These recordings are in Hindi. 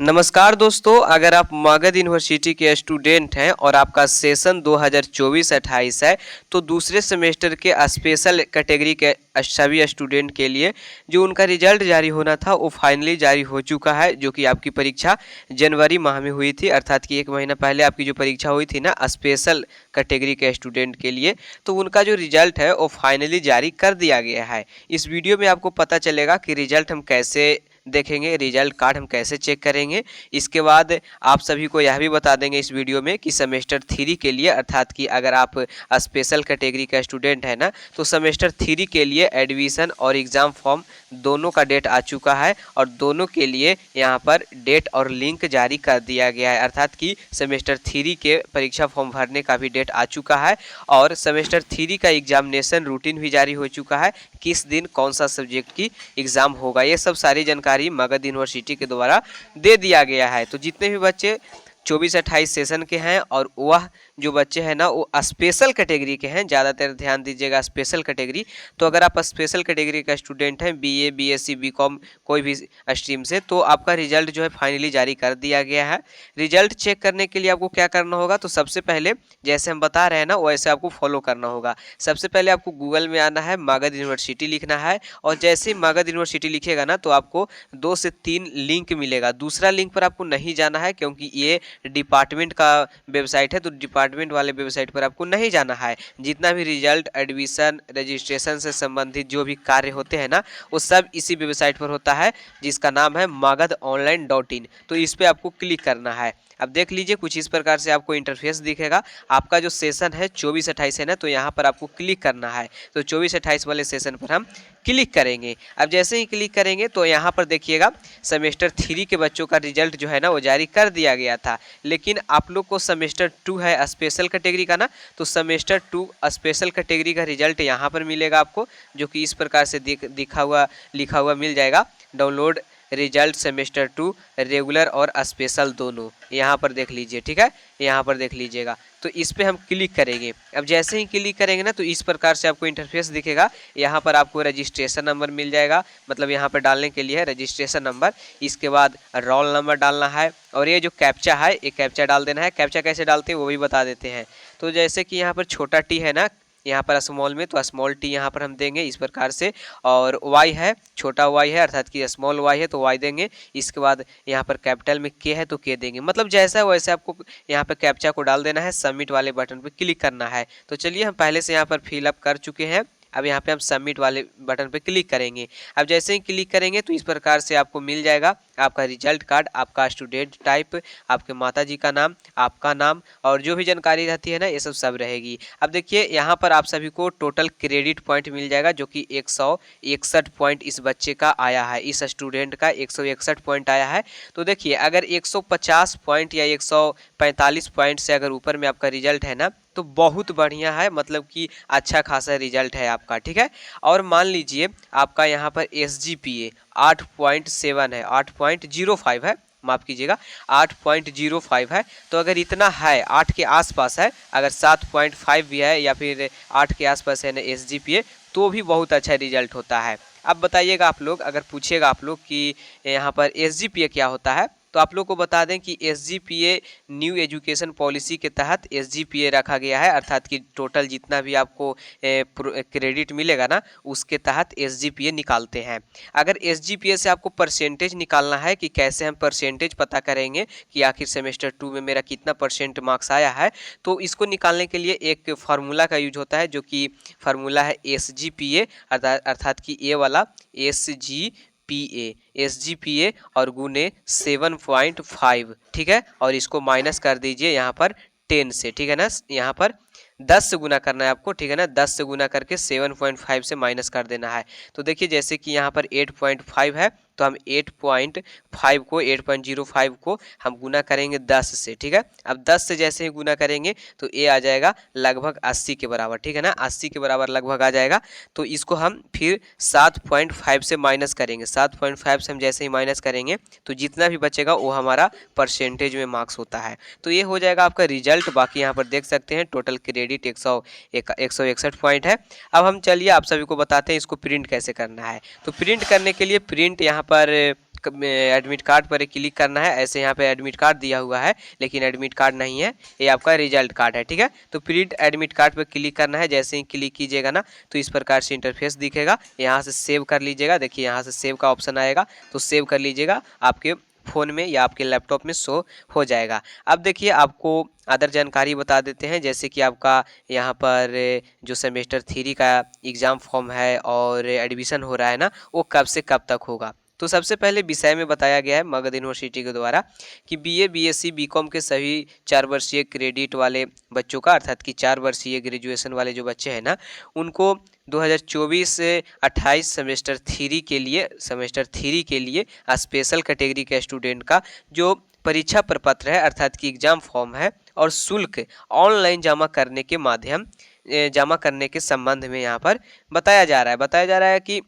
नमस्कार दोस्तों, अगर आप मगध यूनिवर्सिटी के स्टूडेंट हैं और आपका सेशन 2024-28 है तो दूसरे सेमेस्टर के स्पेशल कैटेगरी के सभी स्टूडेंट के लिए जो उनका रिजल्ट जारी होना था वो फाइनली जारी हो चुका है। जो कि आपकी परीक्षा जनवरी माह में हुई थी, अर्थात कि 1 महीना पहले आपकी जो परीक्षा हुई थी ना स्पेशल कैटेगरी के स्टूडेंट के लिए, तो उनका जो रिजल्ट है वो फाइनली जारी कर दिया गया है। इस वीडियो में आपको पता चलेगा कि रिजल्ट हम कैसे देखेंगे, रिजल्ट कार्ड हम कैसे चेक करेंगे। इसके बाद आप सभी को यह भी बता देंगे इस वीडियो में कि सेमेस्टर 3 के लिए, अर्थात कि अगर आप स्पेशल कैटेगरी का स्टूडेंट है ना, तो सेमेस्टर 3 के लिए एडमिशन और एग्ज़ाम फॉर्म दोनों का डेट आ चुका है और दोनों के लिए यहाँ पर डेट और लिंक जारी कर दिया गया है। अर्थात कि सेमेस्टर 3 के परीक्षा फॉर्म भरने का भी डेट आ चुका है और सेमेस्टर 3 का एग्जामिनेशन रूटीन भी जारी हो चुका है, किस दिन कौन सा सब्जेक्ट की एग्ज़ाम होगा, ये सब सारी जानकारी मगध यूनिवर्सिटी के द्वारा दे दिया गया है। तो जितने भी बच्चे 24-28 सेशन के हैं और वह जो बच्चे हैं ना वो स्पेशल कैटेगरी के हैं, ज़्यादातर ध्यान दीजिएगा स्पेशल कैटेगरी। तो अगर आप स्पेशल कैटेगरी का स्टूडेंट हैं, बीए, बीएससी, बीकॉम कोई भी स्ट्रीम से, तो आपका रिजल्ट जो है फाइनली जारी कर दिया गया है। रिजल्ट चेक करने के लिए आपको क्या करना होगा, तो सबसे पहले जैसे हम बता रहे हैं ना वैसे आपको फॉलो करना होगा। सबसे पहले आपको गूगल में आना है, मगध यूनिवर्सिटी लिखना है और जैसे ही मगध यूनिवर्सिटी लिखेगा ना तो आपको 2 से 3 लिंक मिलेगा। दूसरा लिंक पर आपको नहीं जाना है क्योंकि ये डिपार्टमेंट का वेबसाइट है, तो डिपार्टमेंट वाले वेबसाइट पर आपको नहीं जाना है। जितना भी रिजल्ट, एडमिशन, रजिस्ट्रेशन से संबंधित जो भी कार्य होते हैं ना वो सब इसी वेबसाइट पर होता है, जिसका नाम है magadonline.in। तो इस पर आपको क्लिक करना है। अब देख लीजिए कुछ इस प्रकार से आपको इंटरफेस दिखेगा। आपका जो सेशन है 24-28 है ना, तो यहाँ पर आपको क्लिक करना है। तो 24-28 वाले सेशन पर हम क्लिक करेंगे। अब जैसे ही क्लिक करेंगे तो यहाँ पर देखिएगा सेमेस्टर 3 के बच्चों का रिजल्ट जो है ना वो जारी कर दिया गया था, लेकिन आप लोग को सेमेस्टर 2 है स्पेशल कैटेगरी का ना, तो सेमेस्टर 2 स्पेशल कैटेगरी का रिजल्ट यहाँ पर मिलेगा आपको, जो कि इस प्रकार से लिखा हुआ मिल जाएगा, डाउनलोड रिजल्ट सेमेस्टर 2 रेगुलर और स्पेशल दोनों। यहाँ पर देख लीजिए, ठीक है, यहाँ पर देख लीजिएगा। तो इस पे हम क्लिक करेंगे। अब जैसे ही क्लिक करेंगे ना तो इस प्रकार से आपको इंटरफेस दिखेगा। यहाँ पर आपको रजिस्ट्रेशन नंबर मिल जाएगा, मतलब यहाँ पर डालने के लिए है रजिस्ट्रेशन नंबर। इसके बाद रोल नंबर डालना है और ये जो कैप्चा है ये कैप्चा डाल देना है। कैप्चा कैसे डालते हैं वो भी बता देते हैं। तो जैसे कि यहाँ पर छोटा टी है ना, यहाँ पर स्मॉल में, तो स्मॉल टी यहाँ पर हम देंगे इस प्रकार से। और वाई है, छोटा वाई है, अर्थात कि स्मॉल वाई है तो वाई देंगे। इसके बाद यहाँ पर कैपिटल में के है तो के देंगे, मतलब जैसा वैसे आपको यहाँ पर कैप्चा को डाल देना है। सबमिट वाले बटन पर क्लिक करना है। तो चलिए हम पहले से यहाँ पर फिलअप कर चुके हैं। अब यहाँ पे हम सबमिट वाले बटन पे क्लिक करेंगे। अब जैसे ही क्लिक करेंगे तो इस प्रकार से आपको मिल जाएगा आपका रिजल्ट कार्ड, आपका स्टूडेंट टाइप, आपके माता जी का नाम, आपका नाम और जो भी जानकारी रहती है ना ये सब रहेगी। अब देखिए यहाँ पर आप सभी को टोटल क्रेडिट पॉइंट मिल जाएगा, जो कि 161 पॉइंट इस बच्चे का आया है, इस स्टूडेंट का 161 पॉइंट आया है। तो देखिए अगर 150 पॉइंट या 145 पॉइंट से अगर ऊपर में आपका रिजल्ट है ना तो बहुत बढ़िया है, मतलब कि अच्छा खासा रिजल्ट है आपका, ठीक है। और मान लीजिए आपका यहाँ पर SGPA 8.7 है, 8.05 है, माफ़ कीजिएगा 8.05 है। तो अगर इतना है, 8 के आसपास है, अगर 7.5 भी है या फिर 8 के आसपास है ना SGPA, तो भी बहुत अच्छा रिजल्ट होता है। अब बताइएगा आप लोग, अगर पूछिएगा आप लोग कि यहाँ पर SGPA क्या होता है, तो आप लोग को बता दें कि SGPA न्यू एजुकेशन पॉलिसी के तहत SGPA रखा गया है, अर्थात कि टोटल जितना भी आपको क्रेडिट मिलेगा ना उसके तहत SGPA निकालते हैं। अगर SGPA से आपको परसेंटेज निकालना है कि कैसे हम परसेंटेज पता करेंगे कि आखिर सेमेस्टर 2 में मेरा कितना परसेंट मार्क्स आया है, तो इसको निकालने के लिए एक फार्मूला का यूज होता है, जो कि फार्मूला है SGPA, अर्थात कि ये वाला SGPA और गुने 7.5, ठीक है। और इसको माइनस कर दीजिए यहाँ पर 10 से, ठीक है ना, यहाँ पर 10 से गुना करना है आपको, ठीक है ना, 10 से गुना करके 7.5 से माइनस कर देना है। तो देखिए जैसे कि यहाँ पर 8.5 है तो हम 8.05 को हम गुना करेंगे 10 से, ठीक है। अब 10 से जैसे ही गुना करेंगे तो ये आ जाएगा लगभग 80 के बराबर, ठीक है ना, 80 के बराबर लगभग आ जाएगा। तो इसको हम फिर 7.5 से माइनस करेंगे। 7.5 से हम जैसे ही माइनस करेंगे तो जितना भी बचेगा वो हमारा परसेंटेज में मार्क्स होता है। तो ये हो जाएगा आपका रिजल्ट। बाकी यहाँ पर देख सकते हैं टोटल क्रेडिट 161 पॉइंट है। अब हम चलिए आप सभी को बताते हैं इसको प्रिंट कैसे करना है। तो प्रिंट करने के लिए प्रिंट यहाँ पर एडमिट कार्ड पर क्लिक करना है। ऐसे यहाँ पे एडमिट कार्ड दिया हुआ है लेकिन एडमिट कार्ड नहीं है, ये आपका रिजल्ट कार्ड है, ठीक है। तो प्रिंट एडमिट कार्ड पर क्लिक करना है। जैसे ही क्लिक कीजिएगा ना तो इस प्रकार से इंटरफेस दिखेगा। यहाँ से सेव कर लीजिएगा, देखिए यहाँ से सेव का ऑप्शन आएगा तो सेव कर लीजिएगा, आपके फ़ोन में या आपके लैपटॉप में शो हो जाएगा। अब देखिए आपको अदर जानकारी बता देते हैं, जैसे कि आपका यहाँ पर जो सेमेस्टर 3 का एग्ज़ाम फॉर्म है और एडमिशन हो रहा है ना, वो कब से कब तक होगा। तो सबसे पहले विषय में बताया गया है मगध यूनिवर्सिटी के द्वारा कि बीए, बीएससी, बीकॉम के सभी 4 वर्षीय क्रेडिट वाले बच्चों का, अर्थात कि 4 वर्षीय ग्रेजुएशन वाले जो बच्चे हैं ना, उनको 2024 से 28 सेमेस्टर 3 के लिए स्पेशल कैटेगरी के स्टूडेंट का जो परीक्षा प्रपत्र है, अर्थात कि एग्ज़ाम फॉर्म है और शुल्क ऑनलाइन जमा करने के संबंध में यहाँ पर बताया जा रहा है कि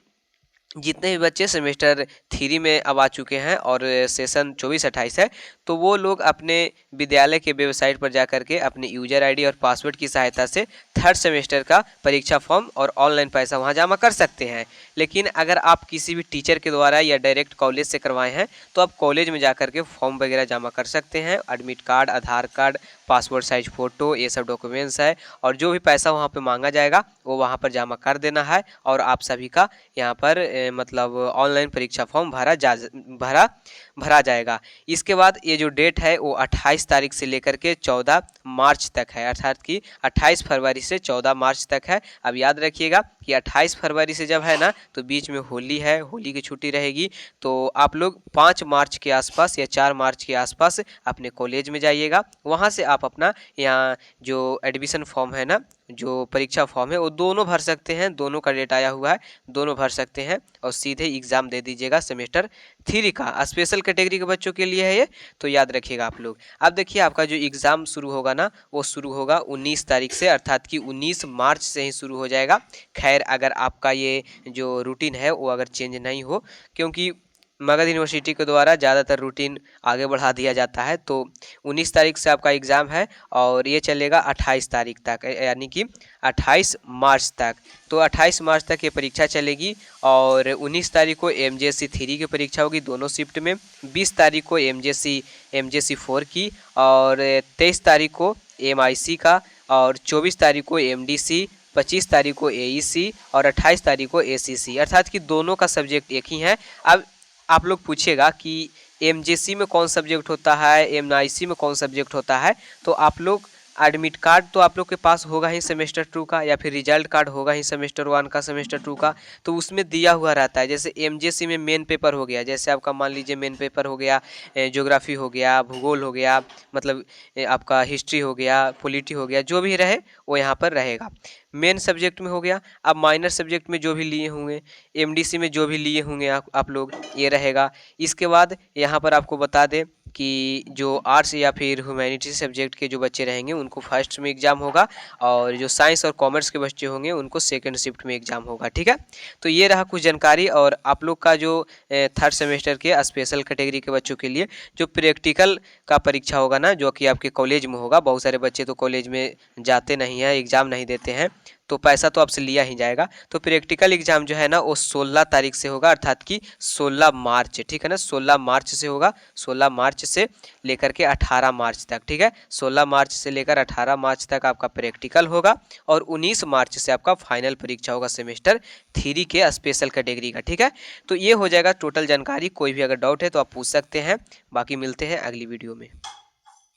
जितने भी बच्चे सेमेस्टर 3 में अब आ चुके हैं और सेशन 24-28 है, तो वो लोग अपने विद्यालय के वेबसाइट पर जा करके अपने यूजर आईडी और पासवर्ड की सहायता से 3rd सेमेस्टर का परीक्षा फॉर्म और ऑनलाइन पैसा वहां जमा कर सकते हैं। लेकिन अगर आप किसी भी टीचर के द्वारा या डायरेक्ट कॉलेज से करवाए हैं तो आप कॉलेज में जा करके फॉर्म वगैरह जमा कर सकते हैं। एडमिट कार्ड, आधार कार्ड, पासपोर्ट साइज फ़ोटो, ये सब डॉक्यूमेंट्स है और जो भी पैसा वहाँ पे मांगा जाएगा वो वहाँ पर जमा कर देना है और आप सभी का यहाँ पर मतलब ऑनलाइन परीक्षा फॉर्म भरा जाएगा। इसके बाद ये जो डेट है वो 28 तारीख से लेकर के 14 मार्च तक है, अर्थात कि 28 फरवरी से 14 मार्च तक है। अब याद रखिएगा कि 28 फरवरी से जब है ना तो बीच में होली है, होली की छुट्टी रहेगी, तो आप लोग 5 मार्च के आसपास या 4 मार्च के आसपास अपने कॉलेज में जाइएगा। वहाँ से आप अपना यहाँ जो एडमिशन फॉर्म है ना, जो परीक्षा फॉर्म है वो दोनों भर सकते हैं, दोनों का डेट आया हुआ है, दोनों भर सकते हैं और सीधे एग्ज़ाम दे दीजिएगा सेमेस्टर 3 का। स्पेशल कैटेगरी के बच्चों के लिए है ये, तो याद रखिएगा आप लोग। अब देखिए आपका जो एग्ज़ाम शुरू होगा ना वो शुरू होगा 19 तारीख से, अर्थात कि 19 मार्च से ही शुरू हो जाएगा। खैर अगर आपका ये जो रूटीन है वो अगर चेंज नहीं हो, क्योंकि मगध यूनिवर्सिटी के द्वारा ज़्यादातर रूटीन आगे बढ़ा दिया जाता है, तो 19 तारीख से आपका एग्ज़ाम है और ये चलेगा 28 तारीख तक, यानी कि 28 मार्च तक। तो 28 मार्च तक ये परीक्षा चलेगी और 19 तारीख को MJC 3 की परीक्षा होगी दोनों शिफ्ट में, 20 तारीख को MJC 4 की और 23 तारीख को MIC का और 24 तारीख को MDC, 25 तारीख को AEC और 28 तारीख को ACC, अर्थात कि दोनों का सब्जेक्ट एक ही है। अब आप लोग पूछेगा कि MJC में कौन सब्जेक्ट होता है, MIC में कौन सब्जेक्ट होता है, तो आप लोग एडमिट कार्ड तो आप लोग के पास होगा ही सेमेस्टर 2 का, या फिर रिजल्ट कार्ड होगा ही सेमेस्टर 1 का, सेमेस्टर 2 का, तो उसमें दिया हुआ रहता है। जैसे MJC में मेन पेपर हो गया, जैसे आपका मान लीजिए मेन पेपर हो गया ज्योग्राफी हो गया, भूगोल हो गया, मतलब आपका हिस्ट्री हो गया, पॉलिटी हो गया, जो भी रहे वो यहाँ पर रहेगा, मेन सब्जेक्ट में हो गया। अब माइनर सब्जेक्ट में जो भी लिए होंगे, MDC में जो भी लिए होंगे आप लोग, ये रहेगा। इसके बाद यहाँ पर आपको बता दें कि जो आर्ट्स या फिर ह्यूमैनिटी सब्जेक्ट के जो बच्चे रहेंगे उनको फर्स्ट में एग्ज़ाम होगा और जो साइंस और कॉमर्स के बच्चे होंगे उनको सेकंड शिफ्ट में एग्ज़ाम होगा, ठीक है। तो ये रहा कुछ जानकारी। और आप लोग का जो 3rd सेमेस्टर के स्पेशल कैटेगरी के बच्चों के लिए जो प्रैक्टिकल का परीक्षा होगा ना, जो कि आपके कॉलेज में होगा, बहुत सारे बच्चे तो कॉलेज में जाते नहीं हैं, एग्ज़ाम नहीं देते हैं, तो पैसा तो आपसे लिया ही जाएगा। तो प्रैक्टिकल एग्ज़ाम जो है ना वो 16 तारीख से होगा, अर्थात कि 16 मार्च, ठीक है ना, 16 मार्च से होगा, 16 मार्च से लेकर के 18 मार्च तक, ठीक है। 16 मार्च से लेकर 18 मार्च तक आपका प्रैक्टिकल होगा और 19 मार्च से आपका फाइनल परीक्षा होगा सेमेस्टर 3 के स्पेशल कैटेगरी का, ठीक है। तो ये हो जाएगा टोटल जानकारी। कोई भी अगर डाउट है तो आप पूछ सकते हैं, बाकी मिलते हैं अगली वीडियो में।